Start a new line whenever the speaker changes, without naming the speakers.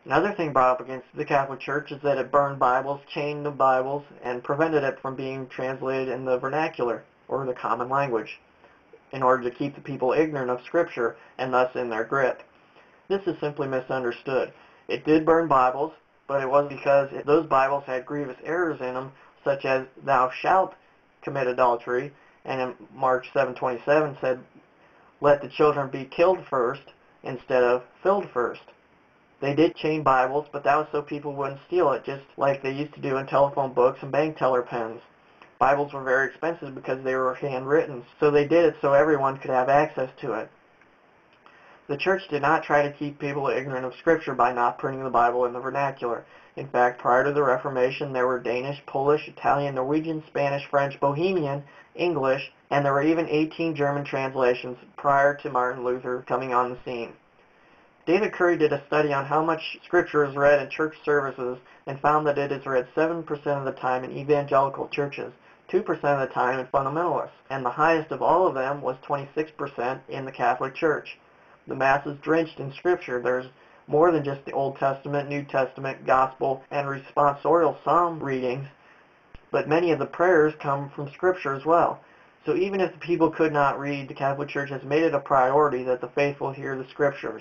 Another thing brought up against the Catholic Church is that it burned Bibles, chained the Bibles, and prevented it from being translated in the vernacular, or the common language, in order to keep the people ignorant of Scripture and thus in their grip. This is simply misunderstood. It did burn Bibles, but it was because those Bibles had grievous errors in them, such as "Thou shalt commit adultery," and in Mark 7:27 said, "Let the children be killed first," instead of "filled first." They did chain Bibles, but that was so people wouldn't steal it, just like they used to do in telephone books and bank teller pens. Bibles were very expensive because they were handwritten, so they did it so everyone could have access to it. The church did not try to keep people ignorant of Scripture by not printing the Bible in the vernacular. In fact, prior to the Reformation, there were Danish, Polish, Italian, Norwegian, Spanish, French, Bohemian, English, and there were even 18 German translations prior to Martin Luther coming on the scene. David Curry did a study on how much Scripture is read in church services and found that it is read 7% of the time in evangelical churches, 2% of the time in fundamentalists, and the highest of all of them was 26% in the Catholic Church. The Mass is drenched in Scripture. There's more than just the Old Testament, New Testament, Gospel, and responsorial psalm readings, but many of the prayers come from Scripture as well. So even if the people could not read, the Catholic Church has made it a priority that the faithful hear the Scriptures.